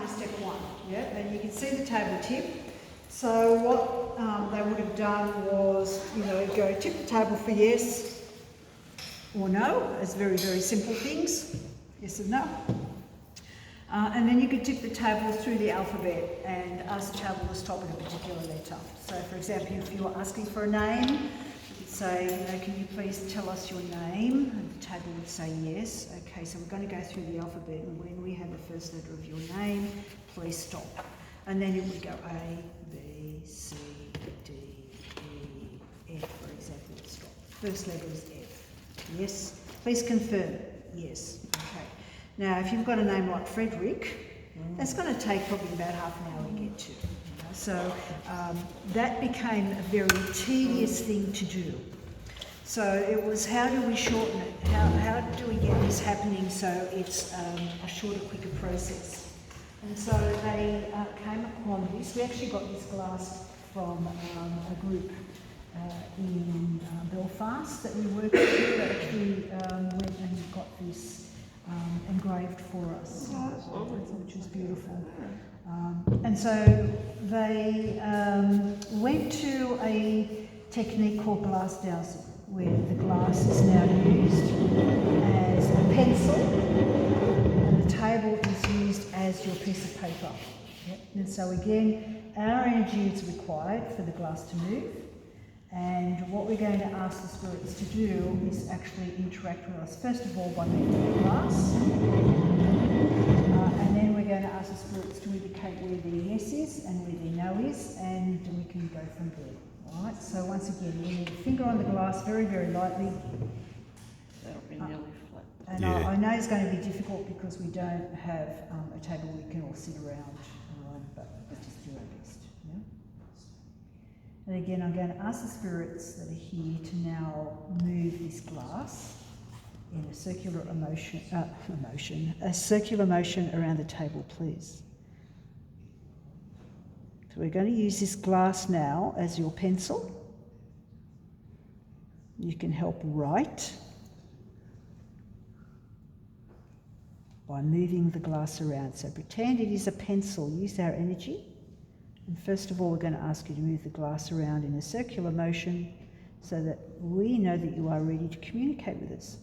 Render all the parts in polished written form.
kind of step one, yeah? And you can see the table tip. So what they would have done was, go tip the table for yes or no, as very, very simple things, yes and no. And then you could tip the table through the alphabet and ask the table to stop at a particular letter. So for example, if you were asking for a name, you could say, can you please tell us your name? And the table would say yes. Okay, so we're going to go through the alphabet, and when we have the first letter of your name, please stop. And then it would go A, B, C, D, E, F, for example, stop. First letter is F. Yes. Please confirm. Yes. Okay. Now, if you've got a name like Frederick, that's going to take probably about half an hour to get to. So that became a very tedious thing to do. So it was, how do we shorten it? How do we get this happening so it's a shorter, quicker process? And so they came upon this. We actually got this glass from a group in Belfast that we worked with, that actually went and got this engraved for us, which was beautiful. And so they went to a technique called glass dowsing, where the glass is now used as a pencil and the table is used as your piece of paper. Yep. And so again, our energy is required for the glass to move. And what we're going to ask the spirits to do is actually interact with us, first of all by moving the glass, and then we're going to ask the spirits to indicate where their yes is and where their no is, and we can go from there. All right, so once again, we need a finger on the glass very, very lightly. That'll be nearly flat. And Yeah. I know it's going to be difficult because we don't have a table we can all sit around, but let's just do our best. Yeah? And again, I'm going to ask the spirits that are here to now move this glass in a circular a circular motion around the table, please. So we're going to use this glass now as your pencil. You can help write by moving the glass around. So pretend it is a pencil. Use our energy. And first of all, we're going to ask you to move the glass around in a circular motion so that we know that you are ready to communicate with us.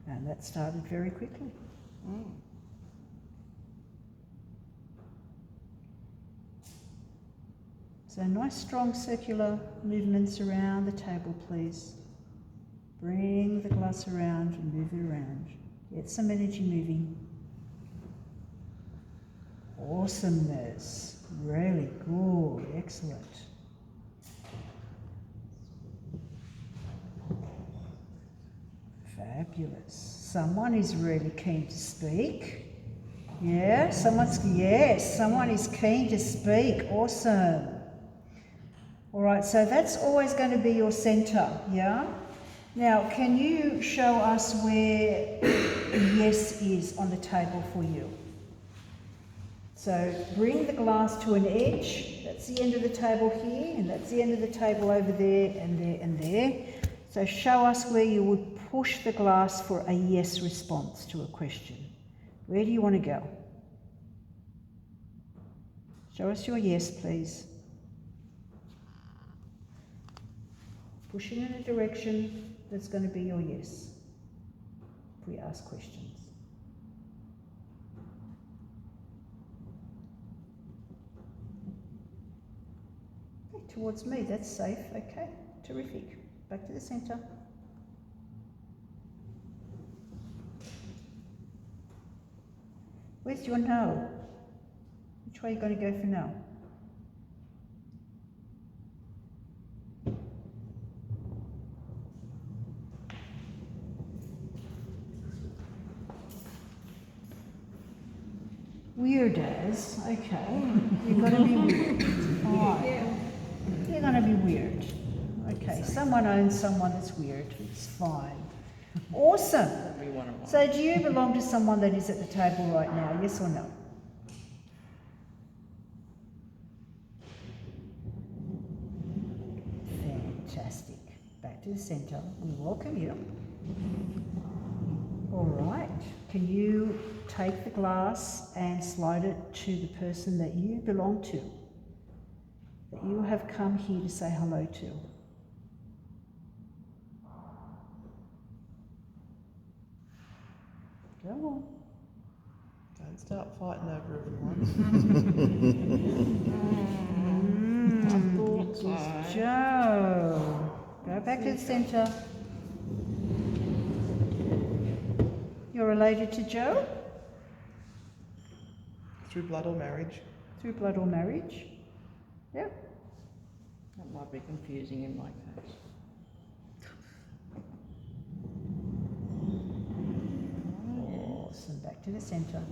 And that started very quickly. So nice strong circular movements around the table, please. Bring the glass around and move it around. Get some energy moving. Awesomeness. Really good. Excellent. Fabulous. Someone is really keen to speak. Yeah, someone is keen to speak. Awesome. All right, so that's always going to be your centre, yeah? Now, can you show us where yes is on the table for you? So bring the glass to an edge. That's the end of the table here, and that's the end of the table over there and there and there. So show us where you would push the glass for a yes response to a question. Where do you want to go? Show us your yes, please. Push it in a direction that's going to be your yes if we ask questions. Okay, towards me, that's safe. Okay, terrific. Back to the centre. Where's your no? Which way are you going to go for no? Weird as, okay. You're going to be weird. Alright. You're going to be weird. Okay, someone owns someone that's weird. It's fine. Awesome. So do you belong to someone that is at the table right now, yes or no? Fantastic. Back to the centre. We welcome you. can you take the glass and slide it to the person that you belong to, that you have come here to say hello to? Go on. Don't start fighting over everyone. I thought It so. was Joe. Go back to the centre. You're related to Joe? Through blood or marriage. Through blood or marriage? Yeah. That might be confusing in my case. Awesome. Back to the centre.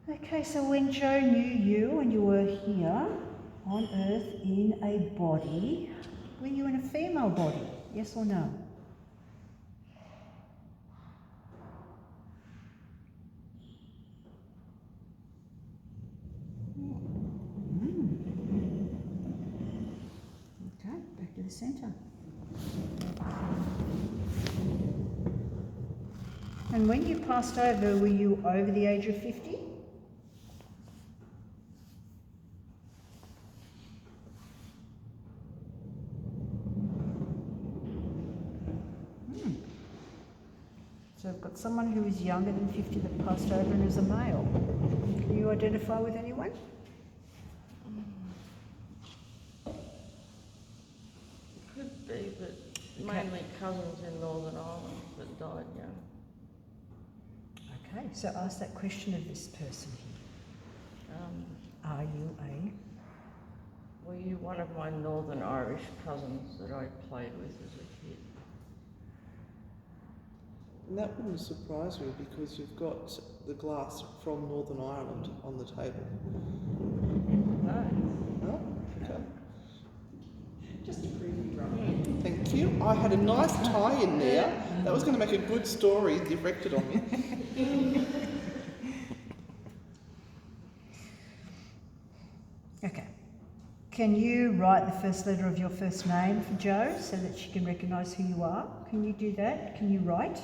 Okay, so when Joe knew you and you were here on earth in a body, were you in a female body? Yes or no? Okay, back to the centre. And when you passed over, were you over the age of 50? So I've got someone who is younger than 50 that passed over and is a male. Can you identify with anyone? Could be, but mainly cousins in Northern Ireland that died young. Okay, so ask that question of this person here. Are you a... Were you one of my Northern Irish cousins that I played with as a kid? And that wouldn't surprise me because you've got the glass from Northern Ireland on the table. No. Oh, okay. Just to prove you wrong. Thank you. I had a nice tie in there. That was going to make a good story directed on me. Okay. Can you write the first letter of your first name for Jo so that she can recognise who you are? Can you do that? Can you write?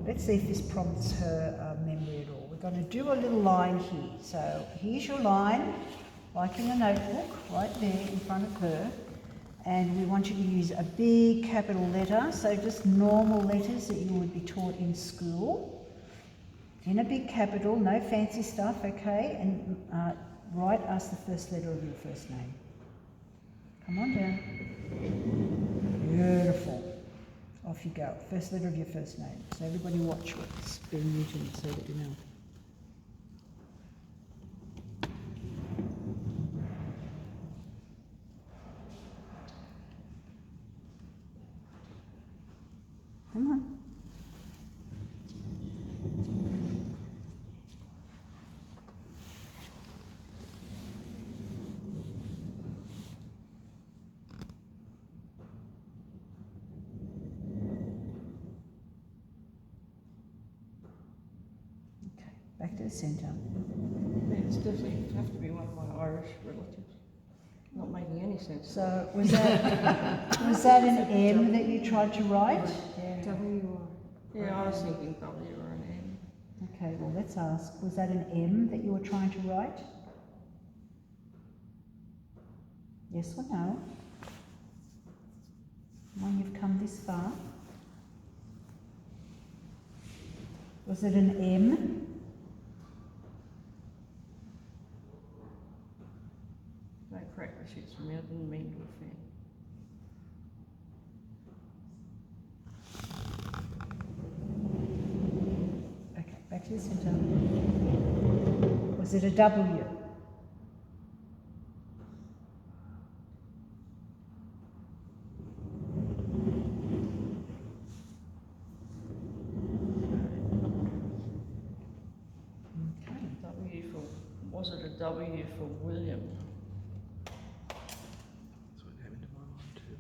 Let's see if this prompts her memory at all. We're going to do a little line here. So here's your line, like in a notebook, right there in front of her. And we want you to use a big capital letter, so just normal letters that you would be taught in school. In a big capital, no fancy stuff, okay? And write us the first letter of your first name. Come on down. Beautiful. Off you go. First letter of your first name. So everybody watch what's being written so that you know. Come on. Back to the centre. Yeah, it's definitely have to be one of my Irish relatives. Not making any sense. So was that an M that you tried to write? Yeah, I was thinking W or an M. Okay, well let's ask. Was that an M that you were trying to write? Yes or no? When you've come this far. Was it an M? No cracker shoots from me, I didn't mean to offend. Okay, back to the centre. Was it a W? Was it a W for William? That's what came into my mind too.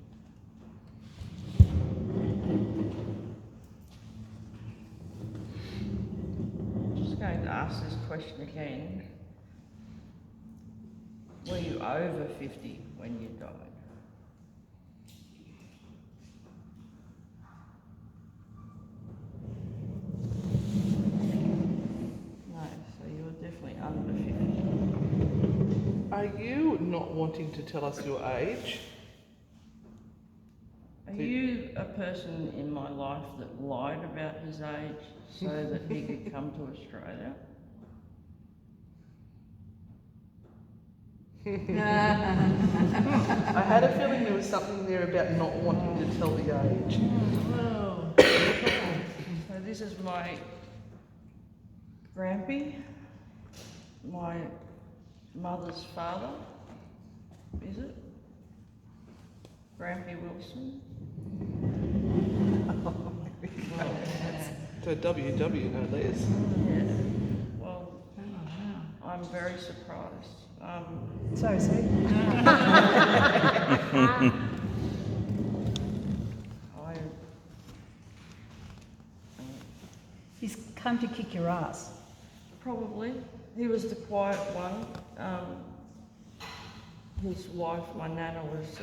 I'm just going to ask this question again. Were you over 50 when you died? No, so you were definitely under 50. Are you not wanting to tell us your age? Are you a person in my life that lied about his age so that he could come to Australia? I had a feeling there was something there about not wanting to tell the age. Well, so this is my grampy, my mother's father, is it? Grampy Wilson. So WW, no less. Yeah. Well, I'm very surprised. So is he. He's come to kick your ass. Probably. He was the quiet one. His wife, my nana, was,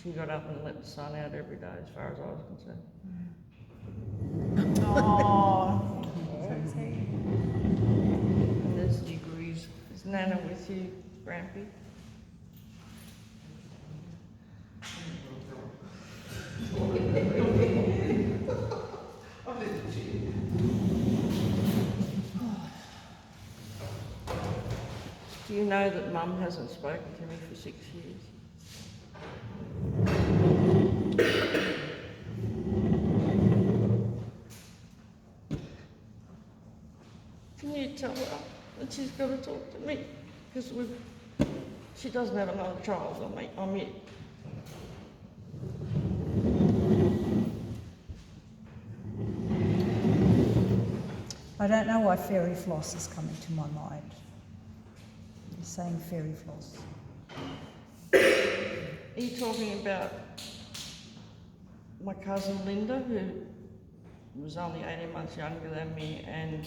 she got up and let the sun out every day as far as I was concerned. Oh. And there's degrees. Is Nana with you, Grampy? Do you know that Mum hasn't spoken to me for 6 years? Can you tell her that she's got to talk to me? Because she doesn't have another child. I'm it. I don't know why fairy floss is coming to my mind. You're saying fairy floss. Are you talking about my cousin Linda, who was only 18 months younger than me, and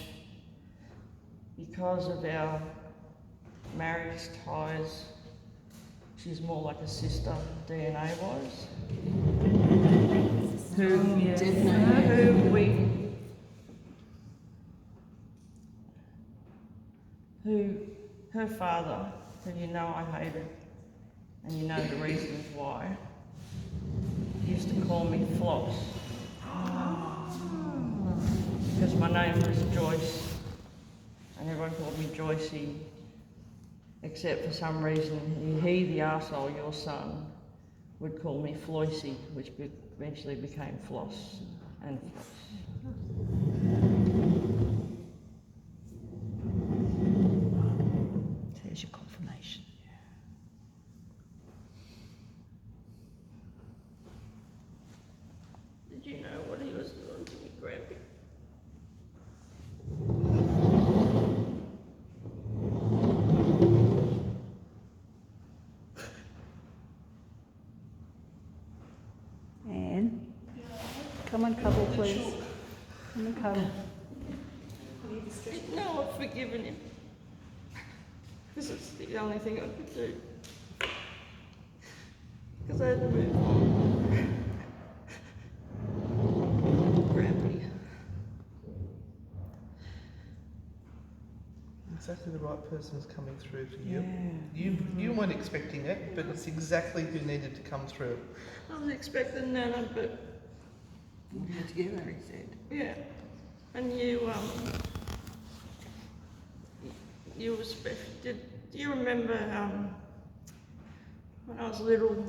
because of our marriage ties, she's more like a sister DNA-wise? Her father, who you know I hated, and you know the reasons why, used to call me Floss. Because my name was Joyce, and everyone called me Joycey, except for some reason he the arsehole, your son, would call me Floycey, which eventually became Floss and Floss. There's your confirmation. Did you know what he was doing to me, Grampy? Anne, come and cuddle, please. Come and cuddle. No, I've forgiven him. Because it's the only thing I could do. Because I had to move on. Grampy. Exactly the right person is coming through for you. Yeah. You weren't expecting it, but it's exactly who needed to come through. I was expecting Nana, but We're together, he said. yeah. And you were special. Do you remember when I was little?